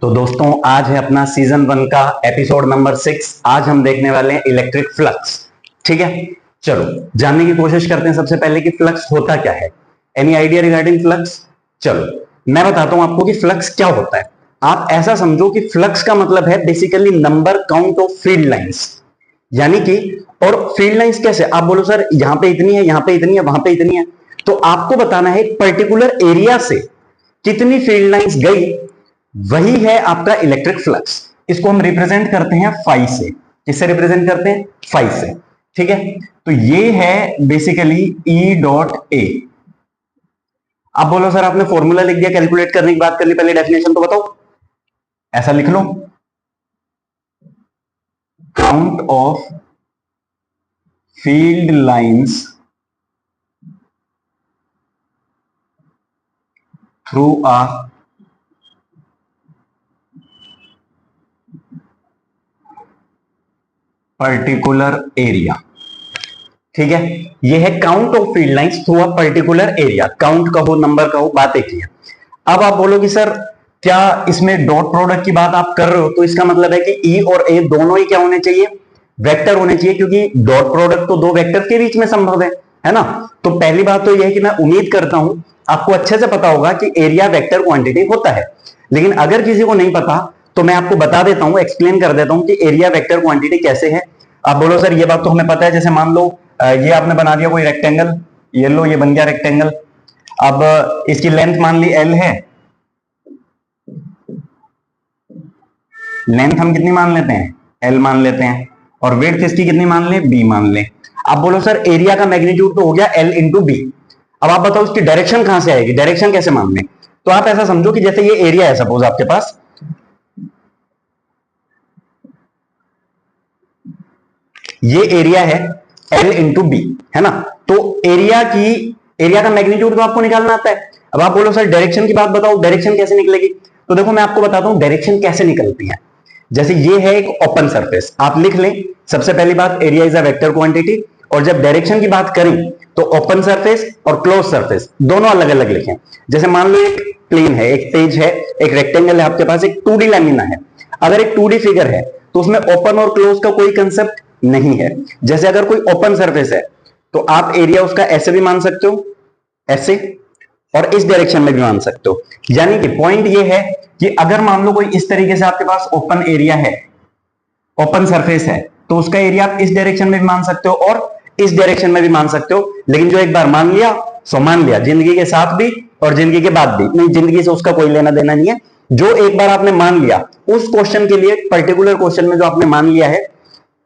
तो दोस्तों आज है अपना सीजन 1 का एपिसोड नंबर 6। आज हम देखने वाले हैं इलेक्ट्रिक फ्लक्स। ठीक है, चलो जानने की कोशिश करते हैं सबसे पहले कि फ्लक्स होता क्या है। Any idea regarding flux? चलो मैं बताता हूं आपको कि फ्लक्स क्या होता है। आप ऐसा समझो कि फ्लक्स का मतलब है basically number count of field lines, यानी कि और फील्ड लाइंस कैसे? आप बोलो सर यहां पे इतनी है, यहां पे इतनी है, वहां पे इतनी है, तो आपको बताना है एक पर्टिकुलर एरिया से कितनी फील्ड लाइंस गई, वही है आपका इलेक्ट्रिक फ्लक्स। इसको हम रिप्रेजेंट करते हैं फाई से। किससे रिप्रेजेंट करते हैं? फाई से। ठीक है, तो ये है बेसिकली ई डॉट ए। अब बोलो सर आपने फॉर्मूला लिख दिया, कैलकुलेट करने की बात कर ली, पहले डेफिनेशन तो बताओ। ऐसा लिख लो, count of field lines through a particular area. ठीक है, ये है count of field lines through a particular area. Count कहो, नंबर कहो, बात एक ही है। अब आप बोलोगे सर क्या इसमें डॉट प्रोडक्ट की बात आप कर रहे हो, तो इसका मतलब है कि ई और ए दोनों ही क्या होने चाहिए? वेक्टर होने चाहिए, क्योंकि डॉट प्रोडक्ट तो दो वेक्टर के बीच में संभव है ना। तो पहली बात तो यह है कि मैं उम्मीद करता हूं आपको अच्छे से पता होगा कि एरिया वेक्टर क्वांटिटी होता है। लेकिन अगर किसी को नहीं पता तो मैं आपको बता देता हूं, एक्सप्लेन कर देता हूं कि एरिया वेक्टर क्वांटिटी कैसे है। आप बोलो सर ये बात तो हमें पता है, जैसे मान लो ये आपने बना दिया कोई रेक्टेंगल, ये लो ये बन गया रेक्टेंगल। अब इसकी लेंथ मान ली एल है, लेंथ हम कितनी मान लेते हैं? एल मान लेते हैं, और विड्थ इसकी कितनी मान ले? बी मान ले। अब बोलो सर एरिया का मैग्नीट्यूड तो हो गया एल इंटू बी। अब आप बताओ इसकी डायरेक्शन कहां से आएगी, डायरेक्शन कैसे मान लें? तो आप ऐसा समझो कि जैसे ये एरिया है सपोज आपके पास, ये एरिया है एल इंटू बी, है ना। तो एरिया का मैग्नीट्यूड तो आपको निकालना आता है। अब आप बोलो सर डायरेक्शन की बात बताओ, डायरेक्शन कैसे निकलेगी? तो देखो मैं आपको बताता हूं डायरेक्शन कैसे निकलती है। जैसे ये है एक ओपन सरफेस, आप लिख लें सबसे पहली बात area is a vector quantity. और जब डायरेक्शन की बात करें तो ओपन सरफेस और क्लोज सरफेस दोनों अलग अलग लिखें। जैसे मान लो एक प्लेन है, एक पेज है, एक रेक्टेंगल है आपके पास, एक 2D लैमिना है। अगर एक 2D फिगर है तो उसमें ओपन और क्लोज का कोई कंसेप्ट नहीं है। जैसे अगर कोई ओपन सरफेस है तो आप एरिया उसका ऐसे भी मान सकते हो, ऐसे, और इस डायरेक्शन में भी मान सकते हो। यानी कि पॉइंट ये है कि अगर मान लो कोई इस तरीके से आपके पास ओपन एरिया है, ओपन सरफेस है, तो उसका एरिया आप इस डायरेक्शन में भी मान सकते हो और इस डायरेक्शन में भी मान सकते हो। लेकिन जो एक बार मान लिया सो मान लिया, जिंदगी के साथ भी और जिंदगी के बाद भी नहीं, जिंदगी से उसका कोई लेना देना नहीं है। जो एक बार आपने मान लिया उस क्वेश्चन के लिए, पर्टिकुलर क्वेश्चन में जो आपने मान लिया है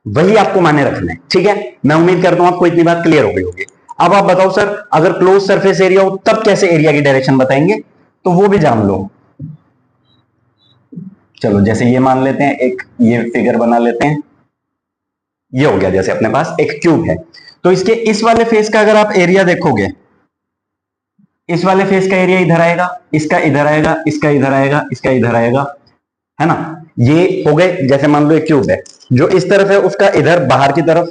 वही आपको माने रखना है। ठीक है, मैं उम्मीद करता हूं आपको इतनी बात क्लियर हो गई होगी। अब आप बताओ सर अगर क्लोज सरफेस एरिया हो तब कैसे एरिया की डायरेक्शन बताएंगे, तो वो भी जान लो। चलो जैसे ये मान लेते हैं, एक ये फिगर बना लेते हैं, ये हो गया जैसे अपने पास एक क्यूब है। तो इसके इस वाले फेस का अगर आप एरिया देखोगे, इस वाले फेस का एरिया इधर आएगा, इसका इधर आएगा, इसका इधर आएगा, इसका इधर आएगा, है ना। ये हो गए, जैसे मान लो एक क्यूब है, जो इस तरफ है उसका इधर बाहर की तरफ,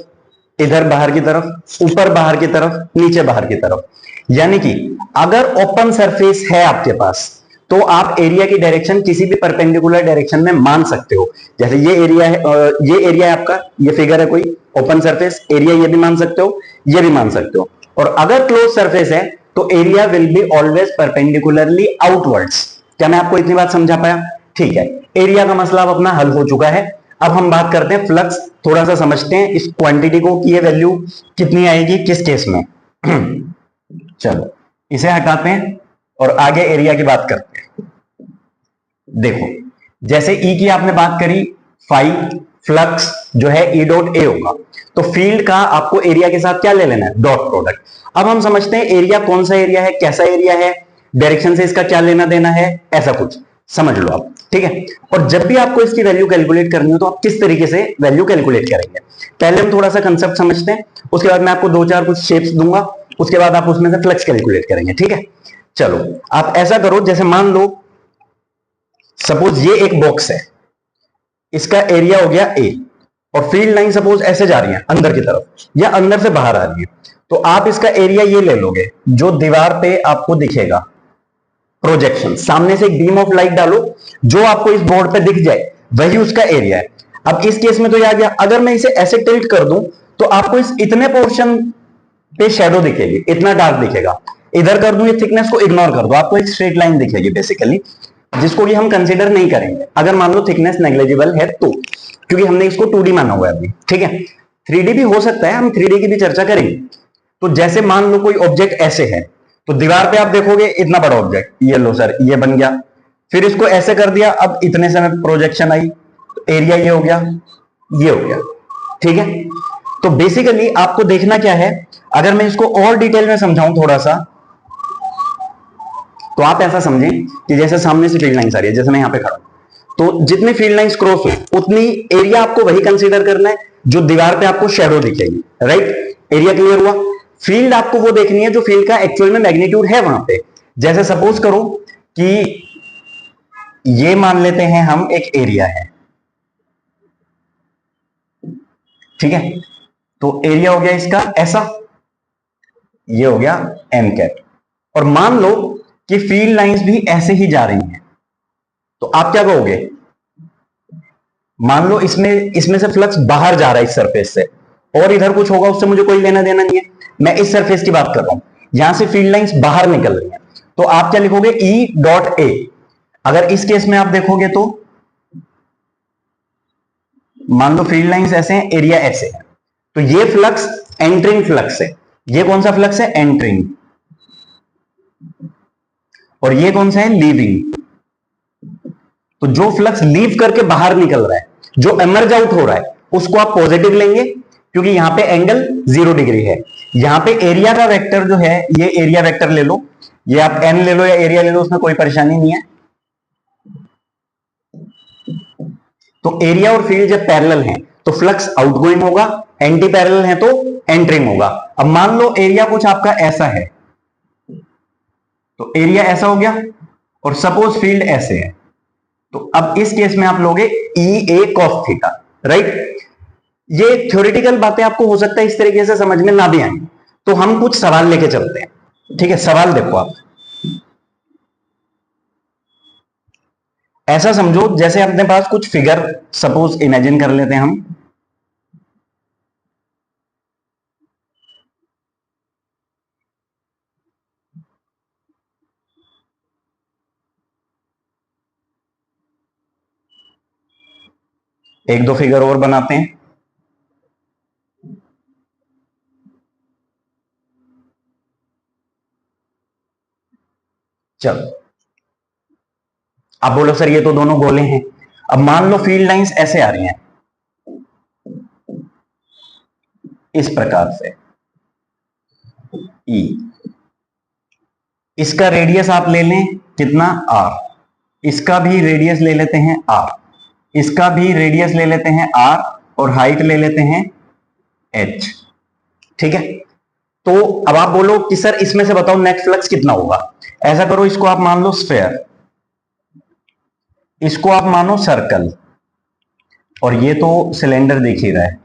इधर बाहर की तरफ, ऊपर बाहर की तरफ, नीचे बाहर की तरफ। यानी कि अगर ओपन सरफेस है आपके पास तो आप एरिया की डायरेक्शन किसी भी परपेंडिकुलर डायरेक्शन में मान सकते हो। जैसे ये एरिया है, ये एरिया है आपका, ये फिगर है कोई ओपन सरफेस एरिया, ये भी मान सकते हो, ये भी मान सकते हो। और अगर क्लोज सरफेस है तो area will be always perpendicularly outwards. क्या मैं आपको इतनी बात समझा पाया? ठीक है, एरिया का मसला अब अपना हल हो चुका है। अब हम बात करते हैं फ्लक्स, थोड़ा सा समझते हैं इस क्वांटिटी को कि ये वैल्यू कितनी आएगी किस केस में। चलो इसे हटाते हैं और आगे एरिया की बात करते हैं। देखो जैसे ई की आपने बात करी, फाई फ्लक्स जो है ई डॉट ए होगा, तो फील्ड का आपको एरिया के साथ क्या ले लेना है? Dot product. अब हम समझते हैं एरिया कौन सा एरिया है, कैसा एरिया है, डायरेक्शन से इसका क्या लेना देना है, ऐसा कुछ समझ लो आप। ठीक है, और जब भी आपको इसकी वैल्यू कैलकुलेट करनी हो तो आप किस तरीके से वैल्यू कैलकुलेट करेंगे? पहले हम थोड़ा सा कंसेप्ट समझते हैं, उसके बाद मैं आपको दो चार कुछ शेप्स दूंगा, उसके बाद आप उसमें से फ्लक्स कैलकुलेट करेंगे। ठीक है, चलो आप ऐसा करो, जैसे मान लो सपोज ये एक बॉक्स है, इसका एरिया हो गया ए, और फील्ड लाइन सपोज ऐसे जा रही है अंदर की तरफ या अंदर से बाहर आ रही है, तो आप इसका एरिया ये ले लोगे जो दीवार पे आपको दिखेगा, प्रोजेक्शन, सामने से एक बीम ऑफ लाइट डालो, जो आपको इस बोर्ड पे दिख जाए वही उसका एरिया है। अब इस केस में तो ये आ गया, अगर मैं इसे ऐसे टिल्ट कर दूं तो आपको इस इतने पोर्शन पे शेडो दिखेगी, इतना डार्क दिखेगा। इधर कर दूं, ये थिकनेस को इग्नोर कर दो, आपको एक स्ट्रेट लाइन दिखेगी बेसिकली, जिसको कि हम कंसीडर नहीं करेंगे अगर मान लो थिकनेस नेग्लिजिबल है तो, क्योंकि हमने इसको 2D माना हुआ है अभी, ठीक है। 3D भी हो सकता है, हम 3D की भी चर्चा करेंगे। तो जैसे मान लो कोई ऑब्जेक्ट ऐसे है, तो दीवार पे आप देखोगे इतना बड़ा ऑब्जेक्ट, ये लो सर ये बन गया, फिर इसको ऐसे कर दिया, अब इतने से में प्रोजेक्शन आई, एरिया ये हो गया, ये हो गया, ठीक है। तो बेसिकली आपको देखना क्या है, अगर मैं इसको और डिटेल में समझाऊं थोड़ा सा, तो आप ऐसा समझें कि जैसे सामने से फील्ड लाइंस आ रही है, जैसे मैं यहां पे खड़ा हूं, तो जितनी फील्ड लाइंस क्रॉस हो उतनी एरिया आपको वही कंसीडर करना है जो दीवार पे आपको शेडो दिखेगी, राइट। एरिया क्लियर हुआ। फील्ड आपको वो देखनी है जो फील्ड का एक्चुअल में मैग्नीट्यूड है वहां पे। जैसे सपोज करो कि ये मान लेते हैं हम एक एरिया है, ठीक है। तो एरिया हो गया इसका ऐसा, ये हो गया एन कैप, और मान लो कि फील्ड लाइंस भी ऐसे ही जा रही हैं, तो आप क्या कहोगे, मान लो इसमें से फ्लक्स बाहर जा रहा है इस सरफेस से, और इधर कुछ होगा उससे मुझे कोई लेना देना नहीं है, मैं इस सरफेस की बात कर रहा हूं, यहां से फील्ड लाइंस बाहर निकल रही हैं, तो आप क्या लिखोगे, ई डॉट ए। अगर इस केस में आप देखोगे तो मान लो फील्ड लाइंस ऐसे हैं, एरिया ऐसे है, तो ये फ्लक्स एंट्रिंग फ्लक्स है, ये कौन सा फ्लक्स है, एंट्रिंग, और ये कौन सा है, लीविंग। तो जो फ्लक्स लीव करके बाहर निकल रहा है, जो एमर्ज आउट हो रहा है, उसको आप पॉजिटिव लेंगे, क्योंकि यहां पे एंगल 0 डिग्री है। यहां पे एरिया का वेक्टर जो है, ये एरिया वेक्टर ले लो, ये आप एन ले लो या एरिया ले लो, उसमें कोई परेशानी नहीं है। तो एरिया और फील्ड जब पैरेलल हैं तो फ्लक्स आउटगोइंग होगा, एंटी पैरेलल है तो एंटरिंग होगा। अब मान लो एरिया कुछ आपका ऐसा है, तो एरिया ऐसा हो गया, और सपोज फील्ड ऐसे है, तो अब इस केस में आप लोगे ई ए कॉस थीटा, राइट। ये थ्योरेटिकल बातें आपको हो सकता है इस तरीके से समझ में ना भी आए, तो हम कुछ सवाल लेके चलते हैं, ठीक है। सवाल देखो आप, ऐसा समझो जैसे अपने पास कुछ फिगर सपोज इमेजिन कर लेते हैं हम, एक दो फिगर और बनाते हैं। चलो, आप बोलो सर ये तो दोनों गोले हैं। अब मान लो फील्ड लाइंस ऐसे आ रही हैं इस प्रकार से, ई, इसका रेडियस आप ले लें कितना, आर, इसका भी रेडियस ले लेते हैं आर, इसका भी रेडियस ले लेते हैं आर, और हाइट ले लेते हैं एच, ठीक है। तो अब आप बोलो कि सर इसमें से बताओ नेट फ्लक्स कितना होगा। ऐसा करो, इसको आप मान लो स्फेयर, इसको आप मानो सर्कल, और ये तो सिलेंडर दिख ही रहा है।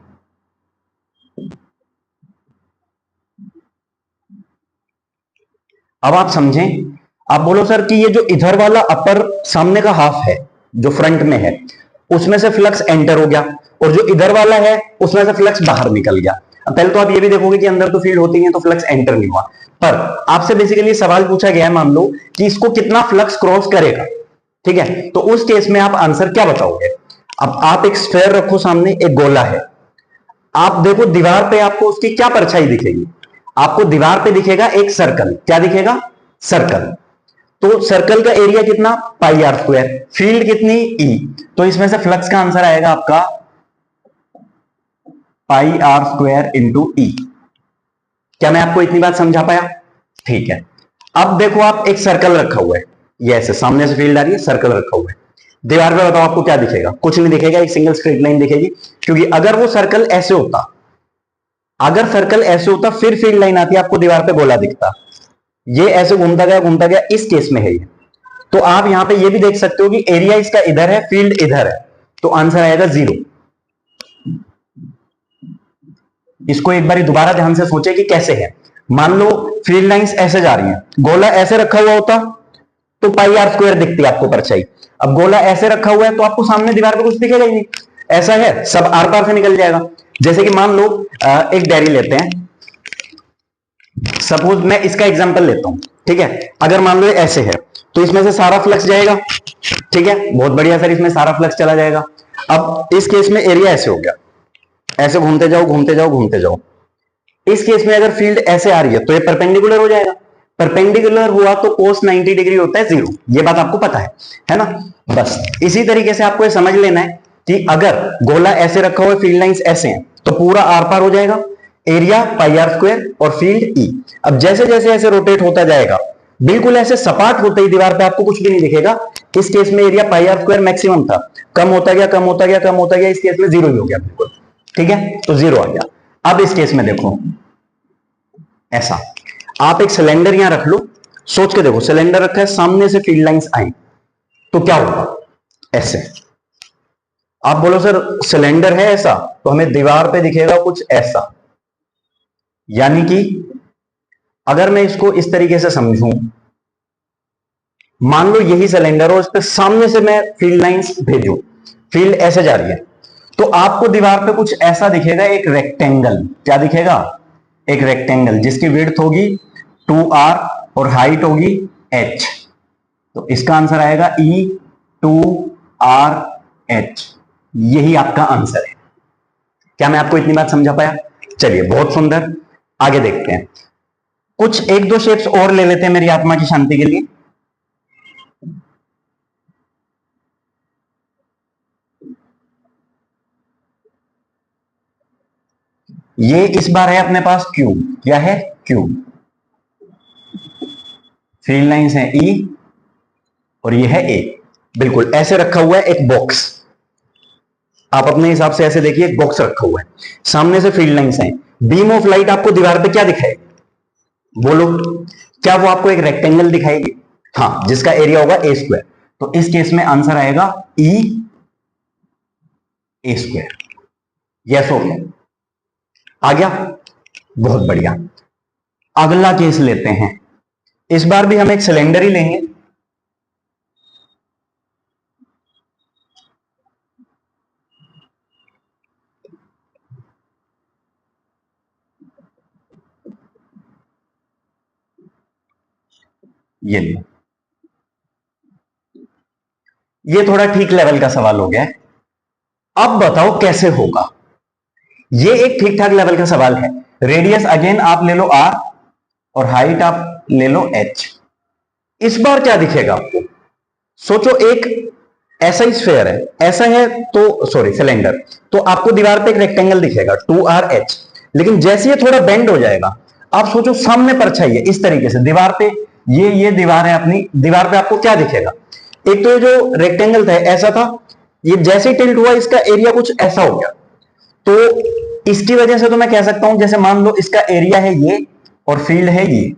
अब आप समझें, आप बोलो सर कि ये जो इधर वाला अपर सामने का हाफ है जो फ्रंट में है, उसमें से फ्लक्स एंटर हो गया, और जो इधर वाला है उसमें से फ्लक्स बाहर निकल गया। अब पहले तो आप ये भी देखोगे कि अंदर तो फील्ड होती है तो फ्लक्स एंटर नहीं हुआ, पर आपसे बेसिकली सवाल पूछा गया है, मान लो कि इसको कितना फ्लक्स क्रॉस करेगा, ठीक है। तो उस केस में आप आंसर क्या बताओगे। अब आप एक स्फेयर रखो सामने, एक गोला है, आप देखो दीवार पे आपको उसकी क्या परछाई दिखेगी, आपको दीवार पे दिखेगा एक सर्कल, क्या दिखेगा, सर्कल। तो सर्कल का एरिया कितना, पाई आर स्क्वायर, फील्ड कितनी, ई, तो इसमें से फ्लक्स का आंसर आएगा आपका पाई आर स्क्वायर इंटू ई। क्या मैं आपको इतनी बात समझा पाया, ठीक है। अब देखो आप एक सर्कल रखा हुआ है, ये ऐसे सामने से फील्ड आ रही है, सर्कल रखा हुआ है, दीवार पे बताओ आपको क्या दिखेगा, कुछ नहीं दिखेगा, एक सिंगल स्ट्रेट लाइन दिखेगी, क्योंकि अगर वो सर्कल ऐसे होता, अगर सर्कल ऐसे होता फिर फील्ड लाइन आती, आपको दीवार पे गोला दिखता, ये ऐसे घूमता गया, इस केस में है ये। तो आप यहां पे ये भी देख सकते हो कि एरिया इसका इधर है, फील्ड इधर है, तो आंसर आएगा 0। इसको एक बार दोबारा ध्यान से सोचे कि कैसे है। मान लो फील्ड लाइंस ऐसे जा रही हैं, गोला ऐसे रखा हुआ होता, तो पाई आर स्क्वायर दिखती है आपको परछाई। अब गोला ऐसे रखा हुआ है तो आपको सामने दीवार पे कुछ दिखेगा ही नहीं, ऐसा है सब आर पार से निकल जाएगा। जैसे कि मान लो एक डायरी लेते हैं, सपोज मैं इसका एग्जांपल लेता हूं, ठीक है। अगर मान लो ऐसे है तो इसमें से सारा फ्लक्स जाएगा, ठीक है, बहुत बढ़िया सर, इसमें सारा फ्लक्स चला जाएगा। अब इस केस में एरिया ऐसे हो गया, ऐसे घूमते जाओ घूमते जाओ घूमते जाओ। इस केस में अगर फील्ड ऐसे आ रही है तो ये परपेंडिकुलर हो जाएगा, परपेंडिकुलर हुआ तो कोस 90 डिग्री होता है 0, ये बात आपको पता है ना। बस इसी तरीके से आपको ये समझ लेना है कि अगर गोला ऐसे रखा हुआ है, फील्ड लाइंस ऐसे हैं, तो पूरा आर पार हो जाएगा, एरिया पाई आर स्क्वायर और फील्ड ई। अब जैसे जैसे ऐसे रोटेट होता जाएगा, बिल्कुल ऐसे सपाट होते ही दीवार पे आपको कुछ भी नहीं दिखेगा। इस केस में area pi r square maximum था, कम होता गया कम होता गया कम होता गया, इस केस में 0 ही हो गया बिल्कुल, ठीक है, तो 0 आ गया। अब इस केस में देखो ऐसा, आप एक सिलेंडर यहां रख लो, सोच के देखो सिलेंडर रखा है, सामने से फील्ड लाइंस आई तो क्या होगा, ऐसे। आप बोलो सर सिलेंडर है ऐसा, तो हमें दीवार पे दिखेगा कुछ ऐसा। यानी कि अगर मैं इसको इस तरीके से समझूं, मान लो यही सिलेंडर हो, इस पे सामने से मैं फील्ड लाइंस भेजूं, फील्ड ऐसे जा रही है, तो आपको दीवार पे कुछ ऐसा दिखेगा, एक रेक्टेंगल। क्या दिखेगा, एक रेक्टेंगल जिसकी विड्थ होगी 2r और हाइट होगी h। तो इसका आंसर आएगा E2RH, यही आपका आंसर है। क्या मैं आपको इतनी बात समझा पाया? चलिए बहुत सुंदर, आगे देखते हैं। कुछ एक दो शेप्स और ले लेते हैं मेरी आत्मा की शांति के लिए। ये इस बार है अपने पास क्यूब, क्या है क्यूब, फील्ड लाइंस है E और ये है A, बिल्कुल ऐसे रखा हुआ है एक बॉक्स। आप अपने हिसाब से ऐसे देखिए, एक बॉक्स रखा हुआ है, सामने से फील्ड लाइंस हैं, बीम ऑफ लाइट आपको दीवार पे क्या दिखाएगी, बोलो, क्या वो आपको एक रेक्टेंगल दिखाएगी? हाँ, जिसका एरिया होगा ए स्क्वायर। तो इस केस में आंसर आएगा E ए स्क्वायर। यस हो गया, आ गया, बहुत बढ़िया। अगला केस लेते हैं, इस बार भी हम एक सिलेंडर ही लेंगे। ये लो, ये थोड़ा ठीक लेवल का सवाल हो गया है। अब बताओ कैसे होगा। ये एक ठीक ठाक लेवल का सवाल है। रेडियस अगेन आप ले लो r और हाइट आप ले लो h। इस बार क्या दिखेगा आपको, सोचो, एक ऐसा ही स्फेयर है, ऐसा है तो सॉरी सिलेंडर, तो आपको दीवार पे एक रेक्टेंगल दिखेगा 2RH, लेकिन जैसे ये थोड़ा बेंड हो जाएगा, आप सोचो सामने परछाई है इस तरीके से दीवार पे, ये दीवार है अपनी, दीवार पे आपको क्या दिखेगा, एक तो ये जो रेक्टेंगल था ऐसा था, ये जैसे ही टिल्ट हुआ इसका एरिया कुछ ऐसा हो गया। तो इसकी वजह से तो मैं कह सकता हूं, जैसे मान लो इसका एरिया है ये और फील्ड है ये,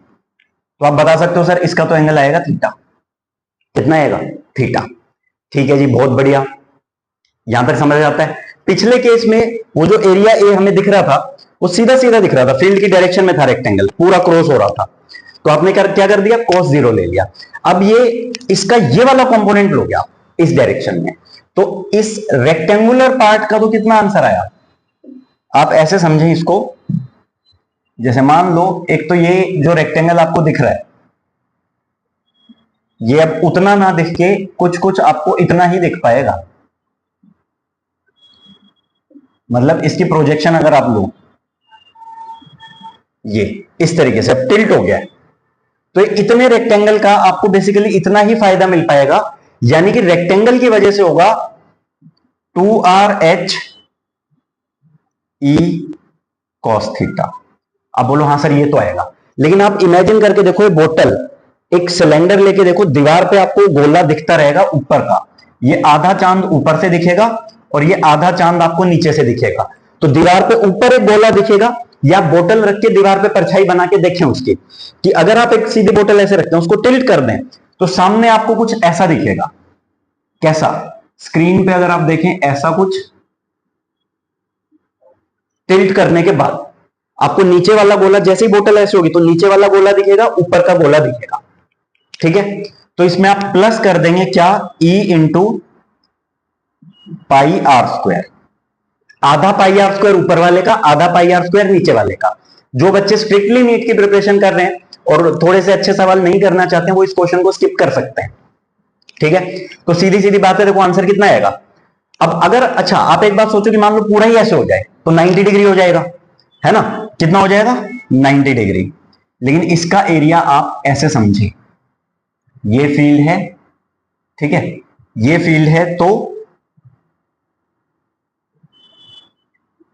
तो आप बता सकते हो सर इसका तो एंगल आएगा थीटा। कितना आएगा, थीटा। ठीक है जी, बहुत बढ़िया, यहां तक समझ आता है। पिछले केस में वो जो एरिया ए हमें दिख रहा था वो सीधा सीधा दिख रहा था, फील्ड की डायरेक्शन में था, रेक्टेंगल पूरा क्रॉस हो रहा था, तो आपने क्या कर दिया, cos 0 ले लिया। अब ये इसका ये वाला कंपोनेंट लो गया इस डायरेक्शन में, तो इस रेक्टेंगुलर पार्ट का तो कितना आंसर आया, आप ऐसे समझें इसको, जैसे मान लो एक तो ये जो रेक्टेंगल आपको दिख रहा है, ये अब उतना ना दिख के कुछ कुछ आपको इतना ही दिख पाएगा, मतलब इसकी प्रोजेक्शन अगर आप लो ये इस तरीके से, अब टिल्ट हो गया है, तो इतने रेक्टेंगल का आपको बेसिकली इतना ही फायदा मिल पाएगा, यानी कि रेक्टेंगल की वजह से होगा 2RH E cos थीटा। अब बोलो हाँ सर ये तो आएगा, लेकिन आप इमेजिन करके देखो, ये बोतल, एक सिलेंडर लेके देखो, दीवार पे आपको गोला दिखता रहेगा ऊपर का, ये आधा चांद ऊपर से दिखेगा और ये आधा चांद आपको नीचे से दिखेगा। तो दीवार पे ऊपर एक गोला दिखेगा, या बोतल रख के दीवार पे परछाई बना के देखें उसकी, कि अगर आप एक सीधी बोतल ऐसे रखते हैं उसको टिल्ट कर दें तो सामने आपको कुछ ऐसा दिखेगा। कैसा, स्क्रीन पे अगर आप देखें ऐसा कुछ, टिल्ट करने के बाद आपको नीचे वाला गोला, जैसे ही बोतल ऐसे होगी तो नीचे वाला गोला दिखेगा, ऊपर का गोला दिखेगा, ठीक है। तो इसमें आप प्लस कर देंगे क्या, E into pi r square. आधा पाई आर स्क्वायर ऊपर वाले का, आधा पाई आर स्क्वायर नीचे वाले का। जो बच्चे स्ट्रिक्टली नीट की प्रिपरेशन कर रहे हैं और थोड़े से अच्छे सवाल नहीं करना चाहते हैं, वो इस क्वेश्चन को स्किप कर सकते हैं। ठीक है, तो सीधी सीधी बात है, देखो आंसर कितना आएगा। अब अगर अच्छा आप एक बात सोचो कि मान लो पूरा ही ऐसे हो जाए तो 90 डिग्री हो जाएगा, है ना। कितना हो जाएगा, 90 डिग्री। लेकिन इसका एरिया आप ऐसे समझे, ये फील्ड है, ठीक है, ये फील्ड है, तो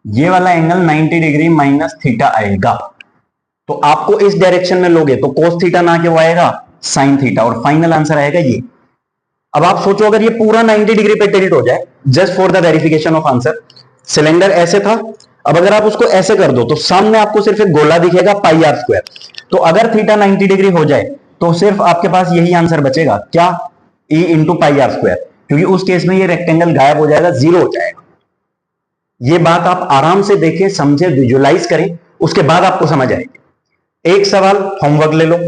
ये वाला एंगल 90 डिग्री माइनस थीटा आएगा। तो आपको इस डायरेक्शन में लोगे तो कोस थीटा ना के वो आएगा साइन थीटा, और फाइनल आंसर आएगा ये। अब आप सोचो अगर ये पूरा 90 डिग्री पे टिल्ट हो जाए, just for the verification of answer, cylinder ऐसे था, अब अगर आप उसको ऐसे कर दो तो सामने आपको सिर्फ एक गोला दिखेगा पाई आर स्क्वायर। तो अगर थीटा 90 डिग्री हो जाए तो सिर्फ आपके पास यही आंसर बचेगा, क्या, E into pi r square, क्योंकि उस केस में ये रेक्टेंगल गायब हो जाएगा, जीरो हो जाएगा। ये बात आप आराम से देखें, समझे, विजुअलाइज करें, उसके बाद आपको समझ आएगी। एक सवाल होमवर्क ले लो।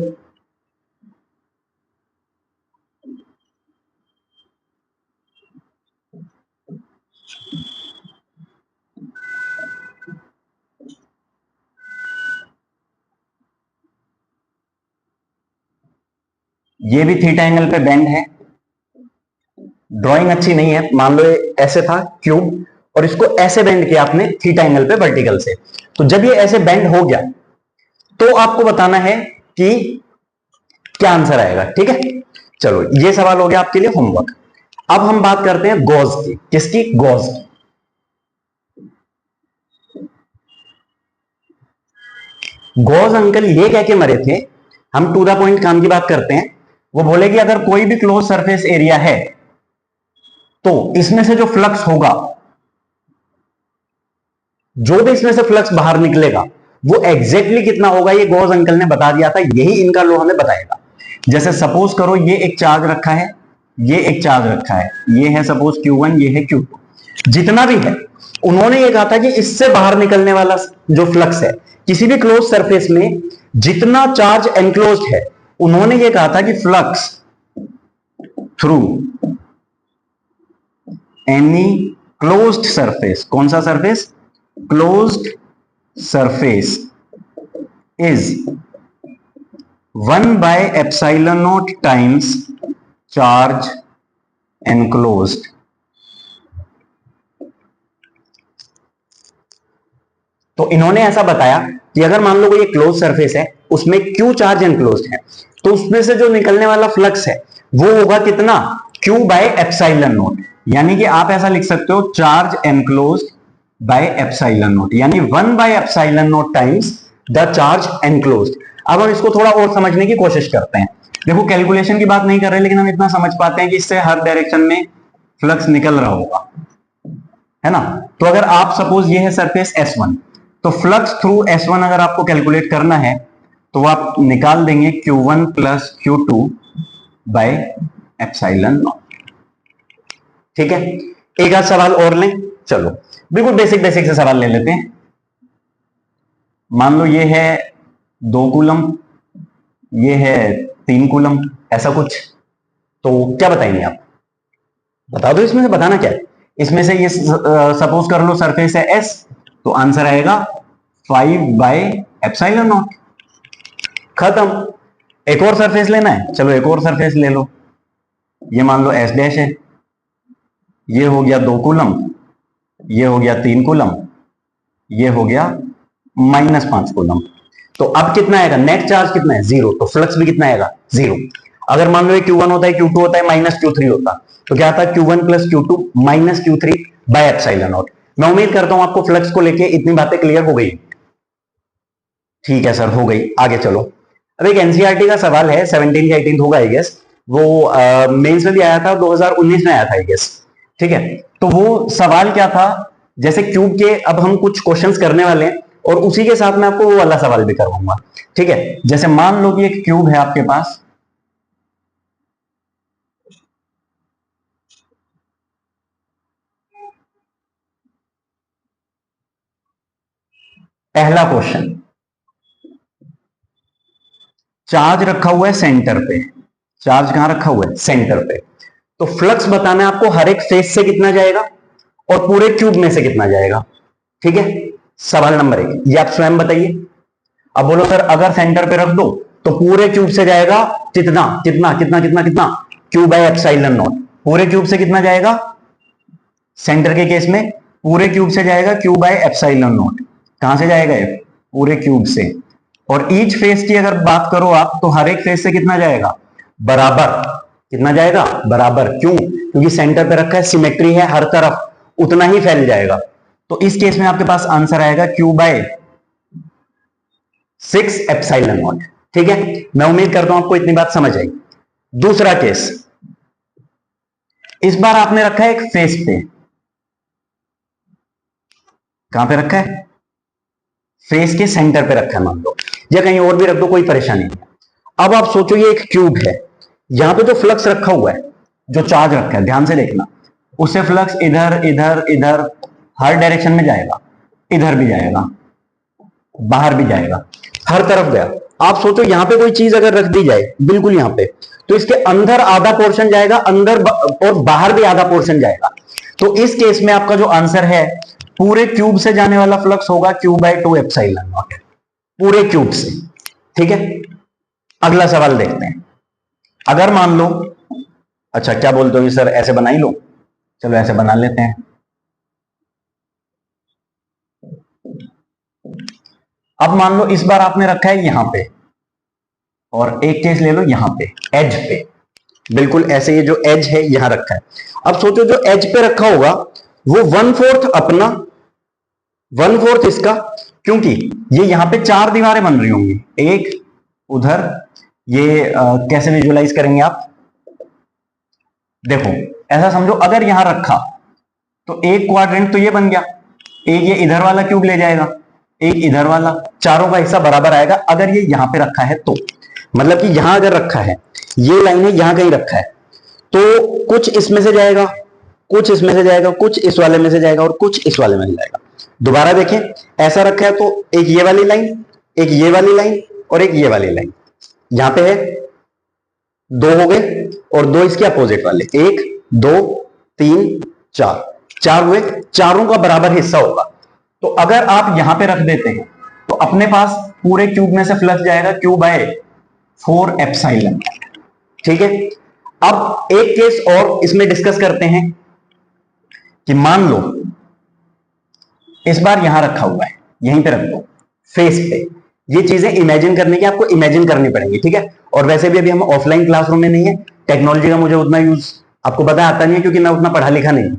ये भी थीटा एंगल पे बेंड है, ड्राइंग अच्छी नहीं है। मान लो ऐसे था क्यूब और इसको ऐसे बेंड किया आपने थीटा एंगल पे वर्टिकल से, तो जब ये ऐसे बेंड हो गया तो आपको बताना है कि क्या आंसर आएगा। ठीक है, चलो ये सवाल हो गया आपके लिए होमवर्क। अब हम बात करते हैं गॉस की। किसकी, गॉस की। गॉस अंकल ये कह के मरे थे, हम टू द पॉइंट काम की बात करते हैं, वो बोले कि अगर कोई भी क्लोज सरफेस एरिया है तो इसमें से जो फ्लक्स होगा, जो भी इसमें से फ्लक्स बाहर निकलेगा वो एग्जैक्टली कितना होगा, ये गॉस अंकल ने बता दिया था, यही इनका लॉ हमें बताएगा। जैसे सपोज करो ये एक चार्ज रखा है, ये एक चार्ज रखा है, ये है सपोज Q1, ये है Q2, जितना भी है, उन्होंने ये कहा था कि इससे बाहर निकलने वाला जो फ्लक्स है किसी भी क्लोज सरफेस में, जितना चार्ज एनक्लोज्ड है, उन्होंने ये कहा था कि flux through any closed surface, कौन सा surface, closed surface, is 1/epsilon naught times charge enclosed. तो इन्होंने ऐसा बताया कि अगर मान लो कोई एक क्लोज सरफेस है, उसमें Q चार्ज एनक्लोज्ड है, तो उसमें से जो निकलने वाला फ्लक्स है वो होगा कितना, Q/epsilon naught। यानी कि आप ऐसा लिख सकते हो, charge enclosed by epsilon not, यानी 1/epsilon naught times the charge enclosed. अब हम इसको थोड़ा और समझने की कोशिश करते हैं। देखो कैलकुलेशन की बात नहीं कर रहे, लेकिन हम इतना समझ पाते हैं कि इससे हर डायरेक्शन में फ्लक्स निकल रहा होगा, है ना। तो अगर आप सपोज ये है सरफेस S1, तो फ्लक्स थ्रू S1 अगर आपको कैलकुलेट करना है तो आप निकाल देंगे Q1 plus Q2 bye epsilon naught. ठीक है, एक आध सवाल और लें, चलो बिल्कुल बेसिक बेसिक से सवाल ले लेते हैं। मान लो ये है 2 कूलम, ये है 3 कूलम, ऐसा कुछ, तो क्या बताएंगे आप, बता दो इसमें से बताना क्या है। इसमें से ये सपोज कर लो सरफेस है S, तो आंसर आएगा 5/epsilon naught। खत्म। एक और सरफेस लेना है, चलो एक और सरफेस ले लो, ये मान लो S डैश है, ये हो गया 2 कूलम, ये हो गया 3 कूलम, ये हो गया -5 कूलम। तो अब कितना आएगा, नेट चार्ज कितना है, जीरो, तो फ्लक्स भी कितना आएगा, जीरो। अगर मान लो ये Q1 होता है, Q2 होता है, -Q3 होता, तो क्या आता है, Q1 plus Q2 minus Q3 bye epsilon not. मैं उम्मीद करता हूं आपको फ्लक्स को लेके इतनी बातें क्लियर हो गई। ठीक है सर, हो गई, आगे चलो। अब एक एनसीईआरटी का सवाल है, 17 या 18 होगा आई गेस, वो मेंस में भी आया था, 2019 में आया था आई गेस। ठीक है, तो वो सवाल क्या था, जैसे क्यूब के अब हम कुछ क्वेश्चंस करने वाले हैं और उसी के साथ मैं आपको वो वाला सवाल भी करवाऊंगा। ठीक है, जैसे मान लो कि एक क्यूब है आपके पास, पहला क्वेश्चन, चार्ज रखा हुआ है सेंटर पे, चार्ज कहां रखा हुआ है? सेंटर पे। तो फ्लक्स बताना है आपको हर एक फेस से कितना जाएगा और पूरे क्यूब में से कितना जाएगा। ठीक है, सवाल नंबर 1 ये आप स्वयं बताइए। अब बोलो सर अगर सेंटर पे रख दो तो पूरे क्यूब से जाएगा कितना कितना कितना कितना कितना, क्यू बाय एप्सिलॉन नॉट। पूरे क्यूब से कितना जाएगा? सेंटर के केस में पूरे क्यूब से जाएगा क्यू बाय एप्सिलॉन नॉट। कहां से जाएगा ये? पूरे क्यूब से। और ईच फेस की अगर बात करो आप तो हर एक फेस से कितना जाएगा? बराबर। कितना जाएगा? बराबर। क्यों? क्योंकि सेंटर पे रखा है, सिमेट्री है, हर तरफ उतना ही फैल जाएगा। तो इस केस में आपके पास आंसर आएगा क्यू बाय 6 एप्सिलॉन नॉट। ठीक है, मैं उम्मीद करता हूं आपको इतनी बात समझ आई। दूसरा केस, इस बार आपने रखा है एक फेस पे। कहां पे रखा है? फेस के सेंटर पे रखा है मान लो, या कहीं और भी रख दो, कोई परेशानी नहीं। अब आप सोचो ये एक क्यूब है, यहां पे जो फ्लक्स रखा हुआ है, जो चार्ज रखा है, ध्यान से देखना, उससे फ्लक्स इधर इधर इधर हर डायरेक्शन में जाएगा, इधर भी जाएगा, बाहर भी जाएगा, हर तरफ गया। आप सोचो यहां पे कोई चीज अगर रख दी जाए बिल्कुल यहां पे, तो इसके अंदर आधा पोर्शन जाएगा, अंदर और बाहर भी आधा पोर्शन जाएगा। तो इस केस में आपका जो आंसर है, पूरे क्यूब से जाने वाला फ्लक्स होगा क्यू बाय 2 एप्सिलॉन नॉट, पूरे क्यूब से। ठीक है, अगला सवाल देखते हैं। अगर मान लो, अच्छा क्या बोलते हो सर ऐसे बना ही लो, चलो ऐसे बना लेते हैं। अब मान लो इस बार आपने रखा है यहां पे, और एक केस ले लो यहां पे एज पे, बिल्कुल ऐसे ये जो एज है यहां रखा है। अब सोचो जो एज पे रखा होगा वो 1/4 अपना, 1/4 इसका, क्योंकि ये यहां पे 4 दीवारें बन रही होंगी, एक उधर, ये कैसे विजुअलाइज करेंगे आप? देखो ऐसा समझो अगर यहां रखा तो एक क्वाड्रेंट तो ये बन गया, एक ये इधर वाला क्यूब ले जाएगा, एक इधर वाला, चारों का हिस्सा बराबर आएगा। अगर ये यहां पे रखा है तो मतलब कि यहां अगर रखा है, ये लाइन है यहां कहीं रखा है, तो कुछ इसमें से जाएगा, कुछ इसमें से जाएगा, कुछ इस वाले में से जाएगा और कुछ इस वाले में से जाएगा। दोबारा देखें, ऐसा रखा है तो एक ये वाली लाइन, एक ये वाली लाइन और एक ये वाली लाइन, यहां पे है, दो हो गए, और दो इसके अपोजिट वाले, 1 2 3 4, 4 हुए, चारों का बराबर हिस्सा होगा। तो अगर आप यहां पे रख देते हैं तो अपने पास पूरे क्यूब में से फ्लक्स जाएगा क्यू बाय 4 एप्सिलॉन। ठीक है, अब एक केस और इसमें डिस्कस करते हैं कि मान लो इस बार यहां रखा हुआ है, यहीं पे रख दो फेस पे। ये चीजें इमेजिन करने की आपको इमेजिन करनी पड़ेंगी। ठीक है, और वैसे भी अभी हम ऑफलाइन क्लासरूम में नहीं है, टेक्नोलॉजी का मुझे उतना यूज आपको पता आता नहीं है क्योंकि मैं उतना पढ़ा लिखा नहीं हूं।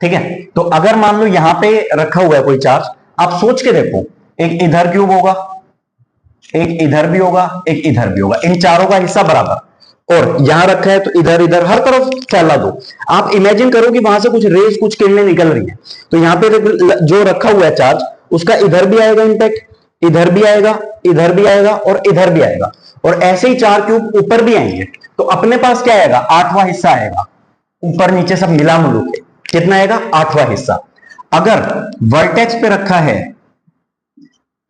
ठीक है, तो अगर मान लो यहां पे रखा हुआ है कोई चार्ज, आप सोच के देखो, एक इधर क्यूब होगा, एक इधर भी होगा, एक इधर भी होगा, इन चारों का हिस्सा बराबर, और यहां रखा है तो इधर इधर हर तरफ फैला दो। आप इमेजिन करो कि वहां से कुछ रेस, कुछ किरणें निकल रही हैं, तो यहां पे जो रखा हुआ है चार्ज, उसका इधर भी आएगा इंपैक्ट, इधर भी आएगा, इधर भी आएगा और इधर भी आएगा, और ऐसे ही 4 क्यूब ऊपर भी आएंगे। तो अपने पास क्या आएगा? 8वां हिस्सा आएगा, ऊपर नीचे सब मिला मिलू के कितना आएगा? 8वां हिस्सा। अगर वर्टेक्स पे रखा है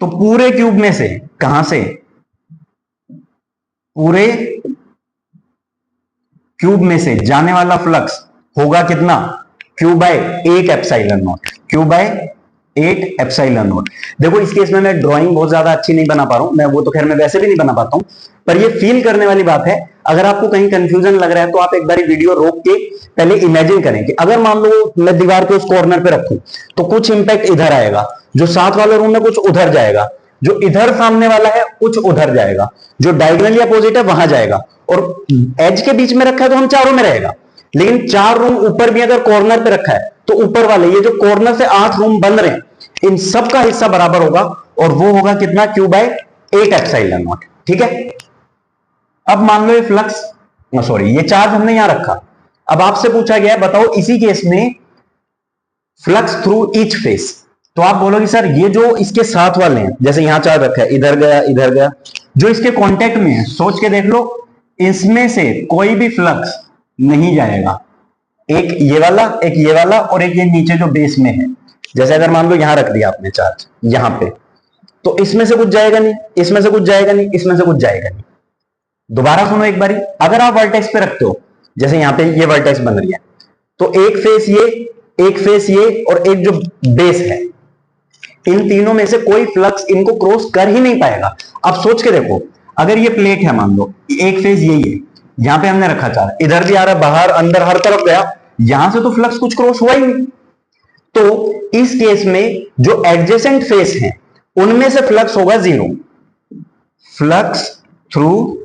तो पूरे क्यूब में से, कहां से? पूरे क्यूब में से जाने वाला फ्लक्स होगा कितना? Q by 8 epsilon naught, q by 8 epsilon naught. देखो इस केस में मैं ड्राइंग बहुत ज्यादा अच्छी नहीं बना पा रहा हूं, मैं वो तो खैर मैं वैसे भी नहीं बना पाता हूं, पर ये फील करने वाली बात है। अगर आपको कहीं कंफ्यूजन लग रहा है तो आप एक बार वीडियो रोक के पहले इमेजिन करें कि अगर मान लो मैं दीवार के उस कॉर्नर पे रखूं तो कुछ इंपैक्ट इधर आएगा, जो साथ वाले रूम में कुछ उधर जाएगा, जो इधर सामने वाला है कुछ उधर जाएगा, जो डायगोनली अपोजिट है वहां जाएगा, और एज के बीच में रखा है तो हम चारों में रहेगा। लेकिन 4 रूम ऊपर भी अगर कॉर्नर पे रखा है तो ऊपर वाले ये जो कॉर्नर से 8 रूम बन रहे हैं, इन सब का हिस्सा बराबर होगा, और वो होगा कितना? Q by 8 epsilon naught. ठीक है, अब मान लो ये फ्लक्स, सॉरी ये चार्ज हमने यहां रखा, अब आपसे पूछा गया है बताओ इसी केस में फ्लक्स थ्रू ईच फेस। तो आप बोलोगे सर ये जो इसके साथ वाले हैं, जैसे यहां चार्ज रखा है, इधर गया इधर गया, जो इसके कांटेक्ट में है, सोच के देख लो, इसमें से कोई भी फ्लक्स नहीं जाएगा। एक ये वाला और एक ये नीचे जो बेस में है, जैसे अगर मान लो यहां रख दिया आपने चार्ज यहां पे, तो इसमें से कुछ जाएगा नहीं, इसमें से कुछ जाएगा नहीं, इसमें से कुछ जाएगा नहीं। दोबारा सुनो एक बारी, अगर आप वर्टेक्स पे रखते हो, जैसे यहां पे ये वर्टेक्स बन रही है, तो एक फेस ये, एक फेस ये, और एक जो बेस है, इन तीनों में से कोई फ्लक्स इनको क्रॉस कर ही नहीं पाएगा। अब सोच के देखो, अगर ये प्लेट है, मान लो एक फेस यही है, यहां पे हमने रखा चार, इधर भी आ रहा, बाहर अंदर हर तरफ गया, यहां से तो फ्लक्स कुछ क्रॉस हुआ ही नहीं। तो इस केस में जो एडजेसेंट फेस हैं उनमें से फ्लक्स होगा zero. Flux through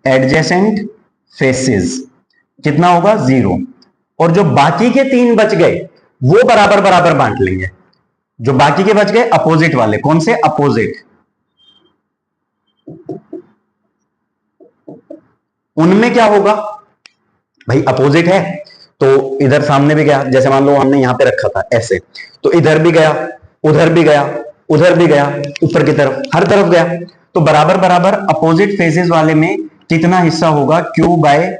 adjacent faces कितना होगा, जीरो। और जो बाकी के तीन बच गए वो बराबर बराबर बांट लेंगे। जो बाकी के बच गए अपोजिट वाले, कौन से, अपोजिट, उनमें क्या होगा भाई, अपोजिट है तो इधर सामने भी गया, जैसे मान लो हमने यहां पे रखा था ऐसे, तो इधर भी गया, उधर भी गया, उधर भी गया, ऊपर की तरफ, हर तरफ गया। तो बराबर बराबर अपोजिट फेजेस वाले में कितना हिस्सा होगा, Q by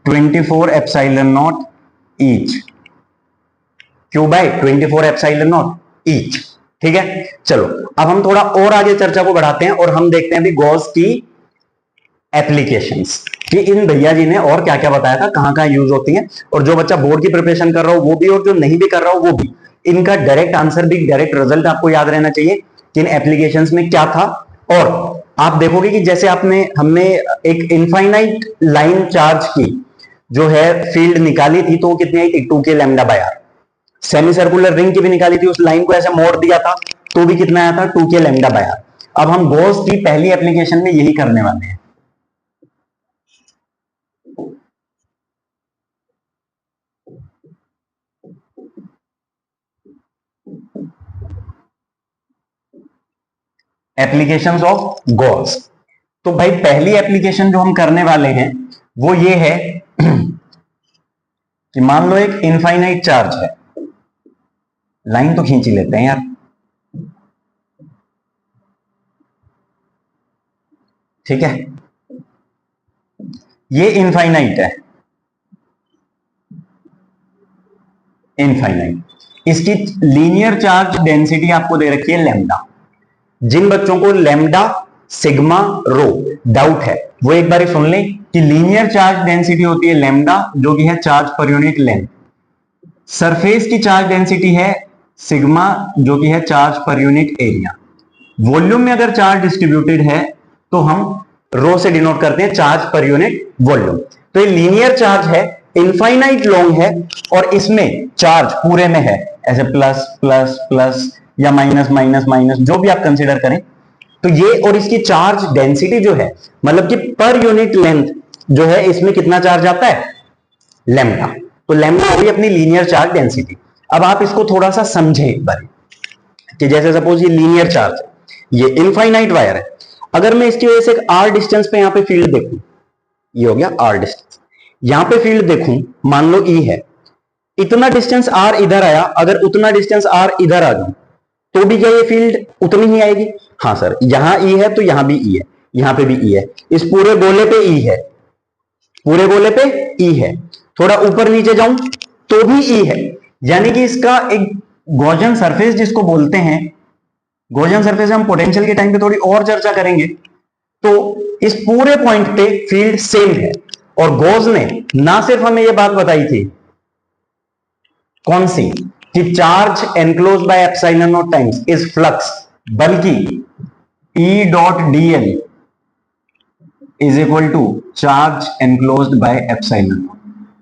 24 epsilon naught each, Q by 24 epsilon naught each. ठीक है, चलो अब हम थोड़ा और आगे चर्चा को बढ़ाते हैं और हम देखते हैं भी गॉस की एप्लीकेशंस, कि इन भैया जी ने और क्या क्या बताया था, कहां कहां यूज होती है। और जो बच्चा बोर्ड की प्रिपरेशन कर रहा हो वो भी, और जो नहीं भी कर रहा हो वो भी, इनका डायरेक्ट आंसर भी, डायरेक्ट रिजल्ट आपको याद रहना चाहिए कि इन एप्लीकेशंस में क्या था। और आप देखोगे कि जैसे हमने एक इनफाइनाइट लाइन चार्ज की जो है फील्ड निकाली थी, तो वो कितनी आई थी, 2k lambda by r. Semi circular ring की भी निकाली थी, उस लाइन को ऐसे मोड़ दिया था तो भी कितना आया था, 2k लैम्डा बाय आर। अब हम गॉस की पहली एप्लीकेशन में यही करने वाले हैं। Applications of Gauss. तो भाई पहली एप्लीकेशन जो हम करने वाले हैं वो ये है कि मान लो एक इनफाइनाइट चार्ज है, लाइन तो खींच ही लेते हैं यार, ठीक है, ये इनफाइनाइट है, इनफाइनाइट। इसकी लीनियर चार्ज डेंसिटी आपको दे रखी है लैम्डा। जिन बच्चों को लैम्डा, सिग्मा, रो डाउट है वो एक बार सुन लें कि लीनियर चार्ज डेंसिटी होती है लैम्डा, जो कि है charge per unit length. Surface की चार्ज डेंसिटी है सिग्मा, जो कि है charge per unit area. Volume में अगर चार्ज डिस्ट्रीब्यूटेड है तो हम रो से डिनोट करते हैं चार्ज पर यूनिट वॉल्यूम। तो ये लीनियर चार्ज है, इनफाइनाइट लॉन्ग है, और इसमें चार्ज पूरे में है ऐसे प्लस प्लस प्लस या माइनस माइनस माइनस, जो भी आप कंसीडर करें। तो ये, और इसकी चार्ज डेंसिटी जो है, मतलब कि पर यूनिट लेंथ जो है, इसमें कितना चार्ज आता है, लैम्डा। तो लैम्डा हुई अपनी लीनियर चार्ज डेंसिटी। अब आप इसको थोड़ा सा समझें एक बार, कि जैसे सपोज ये लीनियर चार्ज है, ये इनफाइनाइट वायर है, अगर मैं इसकी वजह से एक आर डिस्टेंस पे यहां पे फील्ड देखूं, ये हो गया आर डिस्टेंस, यहां पे फील्ड देखूं, मान लो ई है, इतना डिस्टेंस आर इधर आया, अगर उतना डिस्टेंस आर इधर आ जाऊं तो भी क्या ये फील्ड उतनी ही आएगी। हाँ सर, यहां ई है तो यहां भी ई है, यहां पे भी ई है, इस पूरे गोले पे ई है, पूरे गोले पे ई है, थोड़ा ऊपर नीचे जाऊं तो भी ई है। यानी कि इसका एक गॉसियन सरफेस जिसको बोलते हैं, गॉसियन सरफेस हम पोटेंशियल के टाइम पे थोड़ी और चर्चा करेंगे। तो इस पूरे पॉइंट पे फील्ड सेम है, और गॉस ने ना सिर्फ हमें यह बात बताई थी, कौन सी, कि charge enclose by epsilon not times is flux, बल्कि E dot dl is equal to charge enclosed by epsilon not,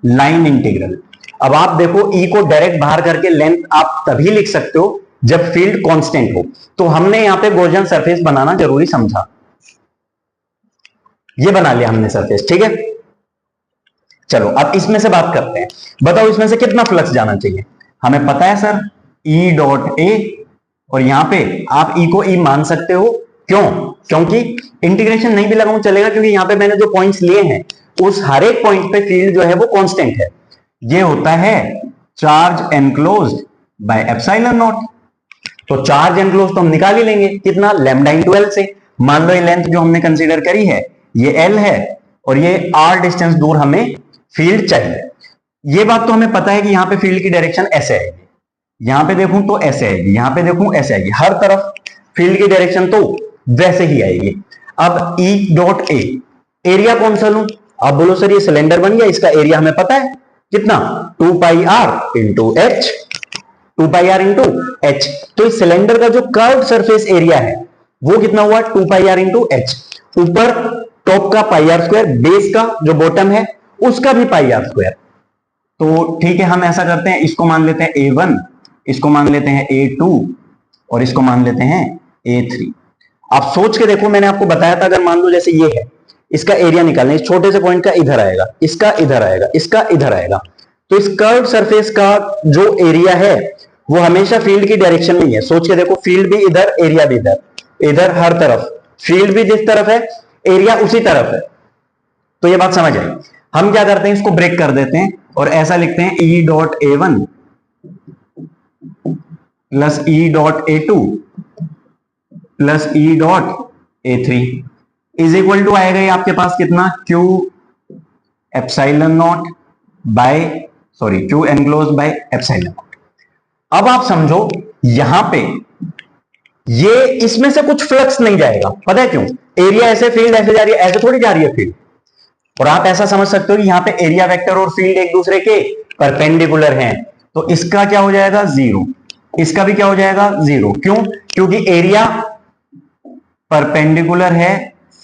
line integral. अब आप देखो, ई को डायरेक्ट बाहर करके लेंथ आप तभी लिख सकते हो जब फील्ड कांस्टेंट हो। तो हमने यहां पे गॉसियन सरफेस बनाना जरूरी समझा, ये बना लिया हमने सरफेस, ठीक है। चलो अब इसमें से बात करते हैं, बताओ इसमें से कितना फ्लक्स जाना चाहिए। हमें पता है सर ई डॉट ए, और यहां पे आप ई को ई मान सकते हो, क्यों, क्योंकि इंटीग्रेशन नहीं भी लगाऊं चलेगा, क्योंकि यहां पे मैंने जो पॉइंट्स लिए हैं उस हर एक पॉइंट पे फील्ड जो है वो कांस्टेंट है। ये होता है charge enclosed by epsilon not. तो चार्ज एनक्लोज तो हम निकाल ही लेंगे, कितना, लैम्डा इंटू एल से। मान लो ये लेंथ जो हमने कंसीडर करी है ये एल है, और ये आर डिस्टेंस दूर हमें फील्ड चाहिए। ये बात तो हमें पता है कि यहां पे फील्ड की डायरेक्शन ऐसे आएगी, यहां पे देखूं तो ऐसे आएगी, यहां पे देखूं ऐसे आएगी, हर तरफ फील्ड की डायरेक्शन तो वैसे ही आएगी। अब ई डॉट ए, एरिया कौन सा लूं? आप बोलो सर ये सिलेंडर बन गया, इसका एरिया हमें पता है कितना, 2 pi r into H, 2 pi r into H. तो इस सिलेंडर का जो कर्व सरफेस एरिया है वो कितना हुआ, 2 पाई आर इंटू एच। ऊपर टॉप का पाई आर स्क्वायर, बेस का जो बॉटम है उसका भी पाई आर स्क्वायर। तो ठीक है, हम ऐसा करते हैं, इसको मान लेते हैं A1, इसको मान लेते हैं A2 और इसको मान लेते हैं A3। आप सोच के देखो, मैंने आपको बताया था अगर मान लो जैसे ये है, इसका एरिया निकालना, इस छोटे से पॉइंट का इधर आएगा, इसका इधर आएगा, इसका इधर आएगा, तो इस कर्व सरफेस का जो एरिया है वो हमेशा फील्ड की डायरेक्शन में ही है। सोच के देखो, फील्ड भी इधर, एरिया भी इधर, इधर हर तरफ, फील्ड भी जिस तरफ है एरिया उसी तरफ है। तो ये बात समझ आई। हम क्या करते हैं, इसको ब्रेक कर देते हैं और ऐसा लिखते हैं E dot A1 plus E dot A2 plus E dot A3 is equal to आएगा ये आपके पास कितना, Q epsilon naught by, sorry Q enclose by epsilon naught. अब आप समझो यहां पे ये इसमें से कुछ फ्लक्स नहीं जाएगा, पता है क्यों? एरिया ऐसे, फील्ड ऐसे जा रही है, ऐसे थोड़ी जा रही है फील्ड। और आप ऐसा समझ सकते हो कि यहां पे एरिया वेक्टर और फील्ड एक दूसरे के परपेंडिकुलर हैं, तो इसका क्या हो जाएगा, जीरो, इसका भी क्या हो जाएगा, जीरो। क्यों? क्योंकि एरिया परपेंडिकुलर है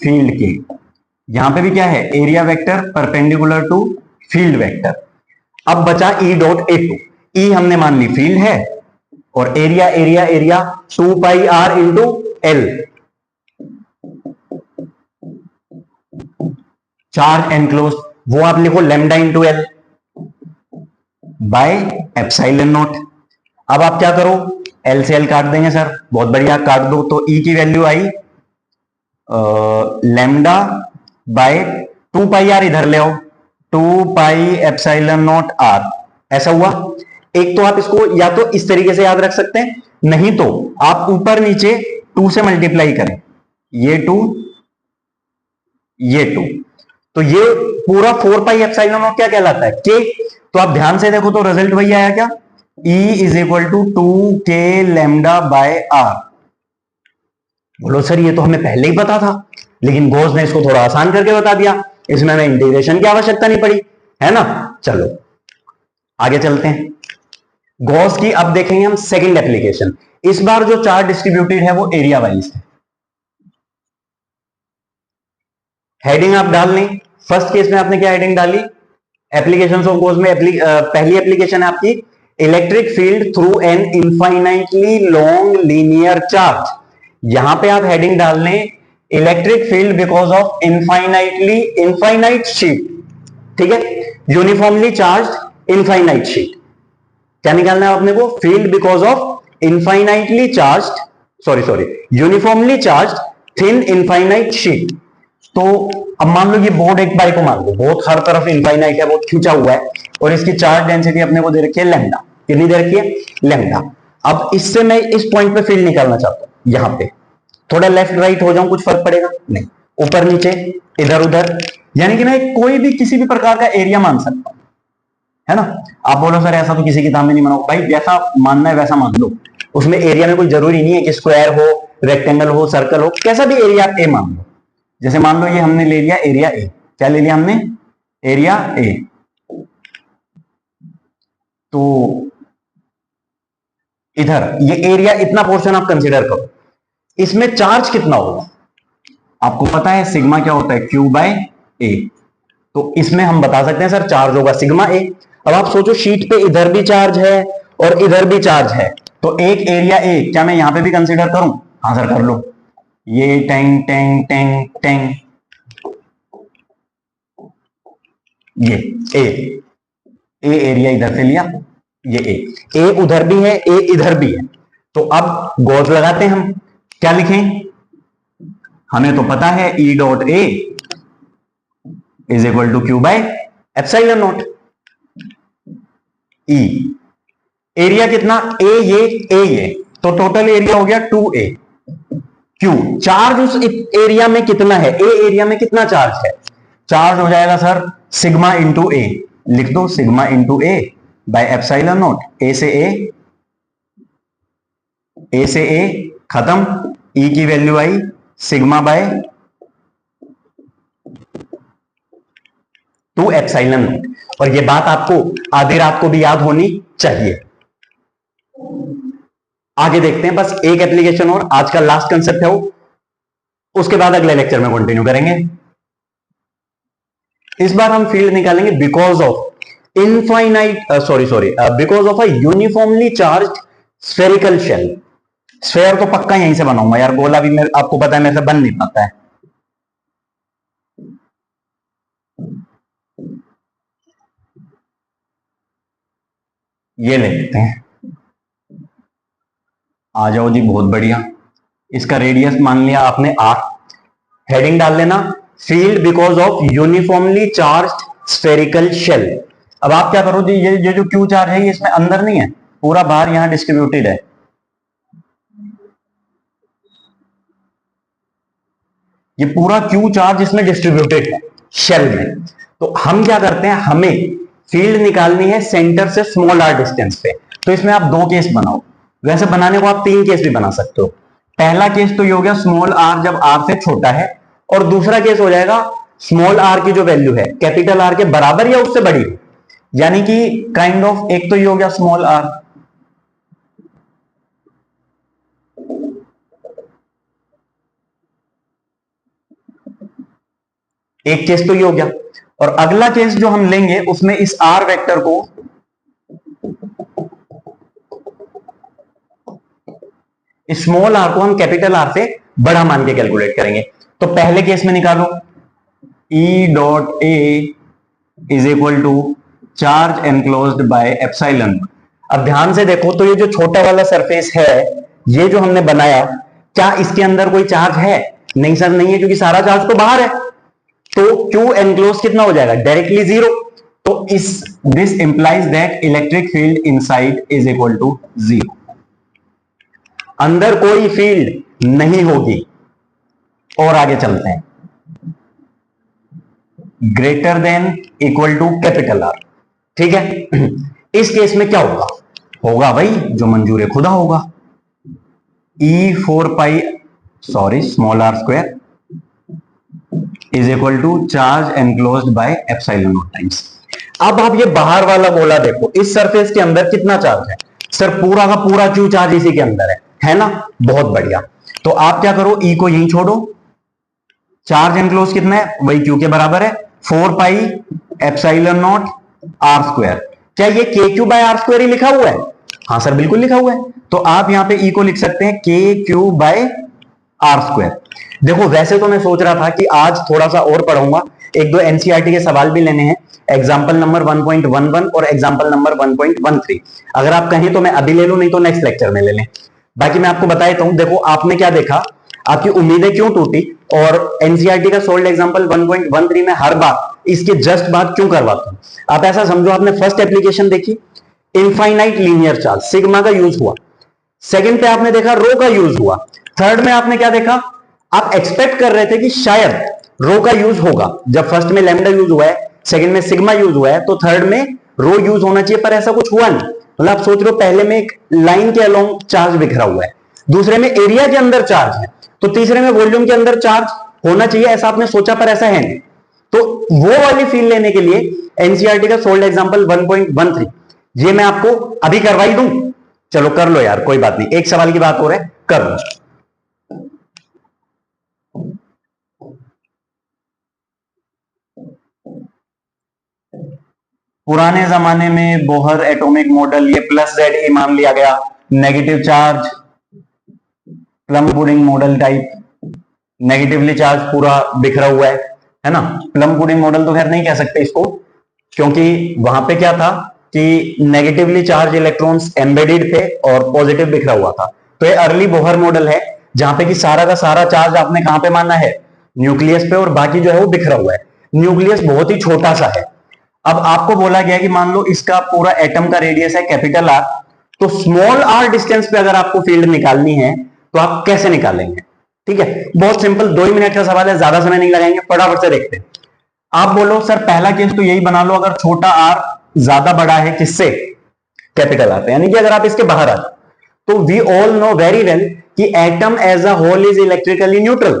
फील्ड के, यहां पे भी क्या है, area vector perpendicular to field vector. अब बचा ई डॉट A2, ई हमने मान ली फील्ड है और area area area 2 pi r into L, charge enclose, वो आप लिखो lambda into L by epsilon naught. अब आप क्या करो, एल से एल काट देंगे सर, बहुत बढ़िया, काट दो। तो ई की वैल्यू आई लैम्डा बाय 2 पाई आर, इधर ले आओ, 2 पाई एप्सिलॉन नॉट आर, ऐसा हुआ। एक तो आप इसको या तो इस तरीके से याद रख सकते हैं, नहीं तो आप ऊपर नीचे 2 से मल्टीप्लाई करें, ये 2 ये 2, तो ये पूरा 4 पाई एप्सिलॉन नॉट क्या कहलाता है, के। तो आप ध्यान से देखो तो रिजल्ट वही आया क्या, E is equal to 2k lambda by r. बोलो सर ये तो हमें पहले ही पता था, लेकिन गॉस ने इसको थोड़ा आसान करके बता दिया, इसमें हमें इंटीग्रेशन की आवश्यकता नहीं पड़ी, है ना। चलो आगे चलते हैं। गॉस की अब देखेंगे हम सेकंड एप्लीकेशन। इस बार जो चार्ज डिस्ट्रीब्यूटेड है वो एरिया वाइज है। हेडिंग आप डाल लें, फर्स्ट केस में आपने क्या हेडिंग डाली, एप्लीकेशन ऑफ गॉस में पहली एप्लीकेशन है आपकी electric field through an infinitely long linear charge. यहां पे आप हेडिंग डाल लें electric field because of infinite sheet, ठीक है, यूनिफॉर्मली चार्ज इनफाइनाइट शीट। क्या निकालना है आपने को, field because of infinitely charge, sorry uniformly charge thin infinite sheet. तो अब मान लो ये बोर्ड एक बाई को मान लो, बहुत हर तरफ इनफाइनाइट है, बहुत खींचा हुआ है, और इसकी चार्ज डेंसिटी अपने को दे रखी है लैम्डा, कितनी दे रखी है, लैम्डा। अब इससे मैं इस पॉइंट पे फील्ड निकालना चाहता हूं, यहां पे थोड़ा लेफ्ट राइट हो जाऊं, कुछ फर्क पड़ेगा नहीं, ऊपर नीचे इधर उधर, यानी कि मैं कोई भी किसी भी प्रकार का एरिया मान सकता हूं, है ना। आप बोलो सर ऐसा तो किसी किताब में नहीं माना, भाई जैसा मानना है वैसा मान लो, उसमें एरिया में कोई जरूरी नहीं है कि स्क्वायर हो, रेक्टेंगल हो, सर्कल हो, कैसा भी एरिया ए मान लो। जैसे मान लो ये हमने ले लिया एरिया ए, क्या ले लिया हमने, एरिया ए। तो इधर ये एरिया, इतना पोर्शन आप कंसीडर करो, इसमें चार्ज कितना होगा आपको पता है, सिग्मा क्या होता है, Q बाय ए। तो इसमें हम बता सकते हैं सर चार्ज होगा सिग्मा ए। अब आप सोचो शीट पे इधर भी चार्ज है और इधर भी चार्ज है, तो एक एरिया ए क्या मैं यहां पे भी कंसीडर करूं, हाँ सर कर लो, ये टेंग टेंग टेंग टेंग, ये ए एरिया इधर से लिया, ये ए उधर भी है, ए इधर भी है। तो अब गॉस लगाते हैं हम, क्या लिखें, हमें तो पता है E dot A is equal to Q by epsilon naught. E area कितना, ये तो टोटल एरिया हो गया 2a। Q चार्ज उस एरिया में कितना है, ए एरिया में कितना चार्ज है, चार्ज हो जाएगा सर सिग्मा इंटू ए, लिख दो sigma into A by epsilon not, A से ए खत्म, ई की वैल्यू आई सिग्मा बाय 2 एप्सिलॉन नॉट। और ये बात आपको आधी रात को भी याद होनी चाहिए। आगे देखते हैं, बस एक एप्लीकेशन और, आज का लास्ट कंसेप्ट है वो, उसके बाद अगले लेक्चर में कंटिन्यू करेंगे। इस बार हम फील्ड निकालेंगे because of infinite because of a uniformly charge spherical shell. Sphere तो पक्का यहीं से बनाऊंगा यार, गोला भी मेरे आपको पता है मेरे से बन नहीं पाता है। ये ले लेते हैं, आ जाओ जी, बहुत बढ़िया। इसका रेडियस मान लिया आपने r, हेडिंग डाल लेना field because of uniformly charged spherical shell. अब आप क्या करो जी, ये जो क्यू चार्ज है ये इसमें अंदर नहीं है, पूरा बाहर यहां डिस्ट्रीब्यूटेड है। ये पूरा क्यू चार्ज इसमें डिस्ट्रीब्यूटेड है शेल में। तो हम क्या करते हैं, हमें फील्ड निकालनी है सेंटर से स्मॉल r डिस्टेंस पे। तो इसमें आप दो केस बनाओ, वैसे बनाने को आप तीन केस भी बना सकते हो। पहला केस तो ये हो गया स्मॉल r जब r से छोटा है, और दूसरा केस हो जाएगा स्मॉल r की जो वैल्यू है कैपिटल R के बराबर या उससे बड़ी, यानी कि काइंड ऑफ एक तो ये हो गया स्मॉल r, एक केस तो ये हो गया। और अगला केस जो हम लेंगे उसमें इस r वेक्टर को स्मॉल r को हम कैपिटल R से बड़ा मान के कैलकुलेट करेंगे। तो पहले केस में निकालो E dot A is equal to charge enclosed by epsilon. अब ध्यान से देखो, तो ये जो छोटा वाला सरफेस है ये जो हमने बनाया, क्या इसके अंदर कोई चार्ज है? नहीं सर नहीं है, क्योंकि सारा चार्ज तो बाहर है। तो Q एनक्लोज कितना हो जाएगा? Directly zero. तो this implies that electric field inside is equal to zero. अंदर कोई फील्ड नहीं होगी। और आगे चलते हैं, greater than equal to capital R, ठीक है। इस केस में क्या होगा? होगा भाई जो मंजूर खुदा होगा, small r square is equal to charge enclosed by epsilon not times. अब आप ये बाहर वाला गोला देखो, इस सरफेस के अंदर कितना चार्ज है? सर पूरा का पूरा क्यू चार्ज इसी के अंदर है ना? बहुत बढ़िया। तो आप क्या करो, ई को यहीं छोड़ो, चार्ज एनक्लोज कितना है? वही क्यू के बराबर है, 4 pi epsilon not r square. क्या ये के क्यू बाय आर स्क्वायर ही लिखा हुआ है? हाँ सर बिल्कुल लिखा हुआ है। तो आप यहां पे ई को लिख सकते हैं के क्यू बाय आर स्क्वायर। देखो वैसे तो मैं सोच रहा था कि आज थोड़ा सा और पढ़ूंगा, एक दो एनसीईआरटी के सवाल भी लेने हैं, एग्जाम्पल नंबर 1.11 और एग्जाम्पल नंबर 1.13। अगर आप कहें तो मैं अभी ले लूं, नहीं तो नेक्स्ट लेक्चर में ले लें। बाकी मैं आपको बता देता हूं, देखो आपने क्या देखा, आपकी उम्मीदें क्यों टूटी, और एनसीईआरटी का सोल्ड एग्जांपल 1.13 में हर बार इसके जस्ट बात क्यों करवाता हूं। आप ऐसा समझो, आपने फर्स्ट एप्लीकेशन देखी, इनफाइनाइट लीनियर चार्ज सिग्मा का यूज हुआ, सेकंड पे आपने देखा रो का यूज हुआ, थर्ड में आपने क्या देखा, आप एक्सपेक्ट कर रहे थे कि शायद रो का यूज होगा। जब फर्स्ट में लैम्डा यूज हुआ है, सेकंड में सिग्मा यूज हुआ है, तो थर्ड में रो यूज होना चाहिए, पर ऐसा कुछ हुआ नहीं। मतलब आप सोच रहे हो, पहले में एक लाइन के अलोंग चार्ज बिखरा हुआ है, दूसरे में एरिया के अंदर चार्ज है, तो तीसरे में वॉल्यूम के अंदर चार्ज होना चाहिए, ऐसा आपने सोचा, पर ऐसा है नहीं। तो वो वाली फील लेने के लिए एनसीईआरटी का सोल्ड एग्जांपल 1.13 ये मैं आपको अभी करवाई दूं। चलो कर लो यार, कोई बात नहीं, एक सवाल की बात हो रहा है, कर लो। पुराने जमाने में बोहर एटॉमिक मॉडल, ये प्लस जेड ए मान लिया गया, negative charge plum pudding model type, negatively charge पूरा बिखरा हुआ है ना। प्लम पुडिंग मॉडल तो खैर नहीं कह सकते इसको, क्योंकि वहां पे क्या था कि नेगेटिवली चार्ज इलेक्ट्रॉन्स एम्बेडेड थे और पॉजिटिव बिखरा हुआ था। तो ये अर्ली बोहर मॉडल है, जहां पे कि सारा का सारा चार्ज आपने कहां पे माना है? न्यूक्लियस पे, और बाकी जो है वो बिखरा हुआ है। न्यूक्लियस बहुत ही छोटा सा है। अब आपको बोला गया कि मान लो इसका पूरा एटम का रेडियस है कैपिटल R, तो स्मॉल r डिस्टेंस पे अगर आपको फील्ड निकालनी है तो आप कैसे निकालेंगे? ठीक है, बहुत सिंपल, 2 ही मिनट का सवाल है, ज्यादा समय नहीं लगाएंगे, फटाफट से देखते हैं। आप बोलो सर पहला केस तो यही बना लो, अगर छोटा r ज्यादा बड़ा है किससे? कैपिटल R पे, यानी कि अगर आप इसके बाहर आ जाओ, तो we all know very well कि atom as a whole is electrically neutral.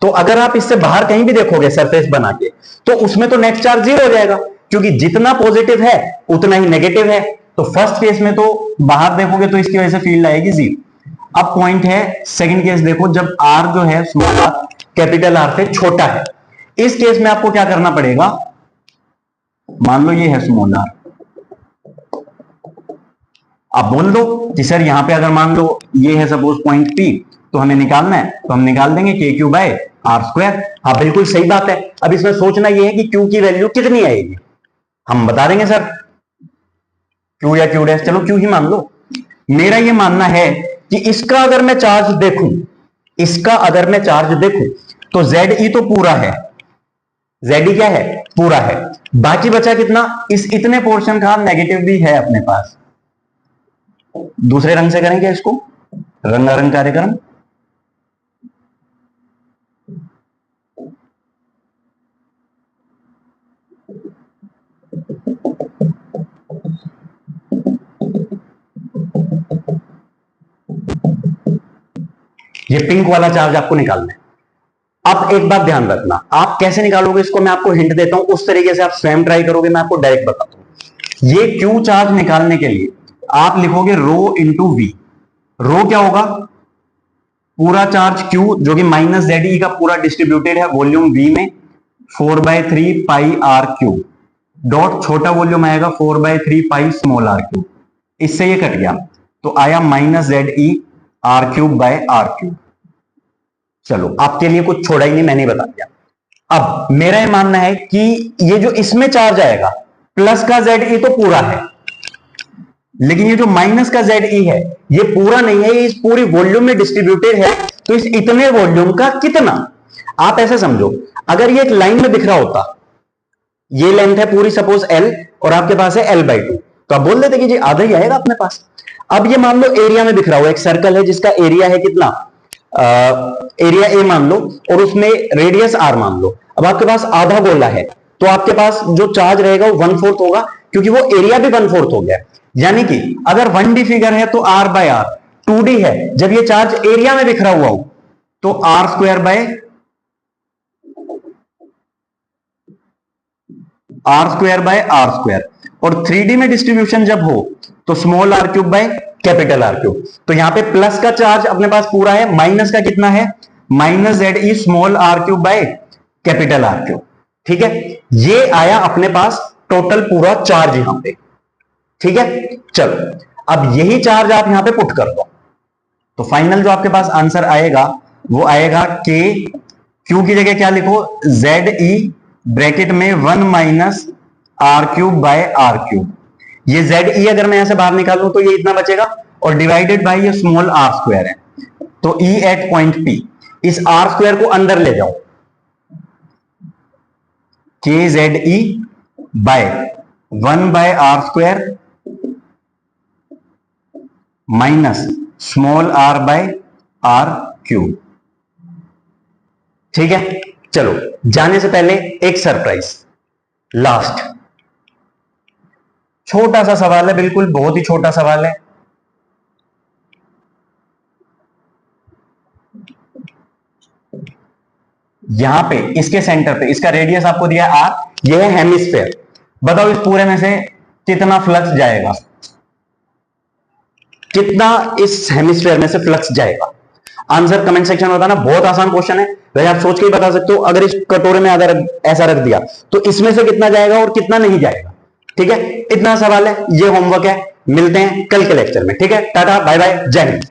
तो अगर आप इससे बाहर कहीं भी देखोगे सरफेस बना के, तो उसमें तो नेट चार्ज जीरो हो जाएगा, क्योंकि जितना पॉजिटिव है उतना ही नेगेटिव है। तो फर्स्ट केस में तो बाहर देखोगे तो इसकी वजह से फील्ड आएगी जीरो। अब पॉइंट है सेकंड केस देखो, जब आर जो है स्मॉल आर कैपिटल आर से छोटा है। इस केस में आपको क्या करना पड़ेगा, मान लो ये है स्मॉल आर, आप बोल दो कि सर यहां पे अगर मान लो ये है सपोज पॉइंट पी, तो हमें निकालना है, तो हम निकाल देंगे के क्यू बाय आर स्क्वायर। हाँ बिल्कुल सही बात है। अब इसमें सोचना ये है कि क्यू की वैल्यू कितनी आएगी, हम बता देंगे सर क्यू या क्यू डैश, चलो क्यू ही मान लो। मेरा ये मानना है कि इसका अगर मैं चार्ज देखूं, इसका अगर मैं चार्ज देखूं तो जेड ई तो पूरा है, जेड ई क्या है, पूरा है। बाकी बचा कितना, इस इतने पोर्शन का नेगेटिव भी है अपने पास। दूसरे रंग से करेंगे इसको, रंगारंग कार्यक्रम। ये पिंक वाला चार्ज आपको निकालना है। अब एक बात ध्यान रखना, आप कैसे निकालोगे इसको मैं आपको हिंट देता हूं, उस तरीके से आप स्वयं ट्राई करोगे, मैं आपको डायरेक्ट बताता हूं। ये क्यू चार्ज निकालने के लिए आप लिखोगे रो इंटू वी। रो क्या होगा, पूरा चार्ज क्यू जो कि माइनस जेड ई का पूरा डिस्ट्रीब्यूटेड है वॉल्यूम वी में, 4/3 पाई आर क्यूब, डॉट छोटा वॉल्यूम आएगा 4/3 पाई स्मॉल आर क्यूब। इससे ये कट गया तो आया minus Z E R cube by R cube. चलो आपके लिए कुछ छोड़ा ही नहीं, मैंने बता दिया। अब मेरा ये मानना है कि ये जो इसमें चार्ज आएगा प्लस का जेड ई तो पूरा है, लेकिन ये जो माइनस का जेड ई है ये पूरा नहीं है, ये इस पूरी वॉल्यूम में डिस्ट्रीब्यूटेड है। तो इस इतने वॉल्यूम का कितना, आप ऐसे समझो अगर ये एक लाइन में दिख रहा होता, ये लेंथ है पूरी सपोज एल और आपके पास है L/2, तो आप बोल देते कि जी आधा ही आएगा अपने पास। अब ये मान लो एरिया में दिख रहा हो, एक सर्कल है जिसका एरिया है कितना, एरिया ए मान लो और उसमें रेडियस आर मान लो। अब आपके पास आधा गोला है तो आपके पास जो चार्ज रहेगा वो 1/4 होगा, क्योंकि वो एरिया भी 1/4 हो गया। यानी कि अगर 1D फिगर है तो R बाय आर, 2D है जब ये चार्ज एरिया में बिखरा हुआ हो तो R square by R square, और 3D में डिस्ट्रीब्यूशन जब हो तो small R cube by capital R cube. तो यहां पे प्लस का चार्ज अपने पास पूरा है, माइनस का कितना है, minus Z E small R cube by capital R cube. ठीक है, ये आया अपने पास टोटल पूरा चार्ज यहां पे। ठीक है, चलो अब यही चार्ज आप यहां पे पुट कर दो, तो फाइनल जो आपके पास आंसर आएगा वो आएगा के क्यू की जगह क्या लिखो, जेड ई ब्रैकेट में 1 minus R cube by R cube. ये जेड ई अगर मैं यहां से बाहर निकालूं तो ये इतना बचेगा, और डिवाइडेड बाय ये स्मॉल आर स्क्वायर है, तो ई एट पॉइंट पी, इस आर स्क्वायर को अंदर ले जाओ, K Z E by 1 by R square minus small R by R cube. ठीक है, चलो जाने से पहले एक सरप्राइज, लास्ट छोटा सा सवाल है, बिल्कुल बहुत ही छोटा सवाल है। यहां पे इसके सेंटर पे इसका रेडियस आपको दिया है आर, ये है हेमिस्फेयर। बताओ इस पूरे में से कितना फ्लक्स जाएगा, कितना इस हेमिस्फेयर में से फ्लक्स जाएगा। आंसर कमेंट सेक्शन में बताना, बहुत आसान क्वेश्चन है वैसे, आप सोच के ही बता सकते हो। अगर इस कटोरे में अगर ऐसा रख दिया तो इसमें से कितना जाएगा और कितना नहीं जाएगा। ठीक है, इतना सवाल है, ये होमवर्क है। मिलते हैं कल के लेक्चर में। ठीक है, टाटा बाय बाय, जय हिंद।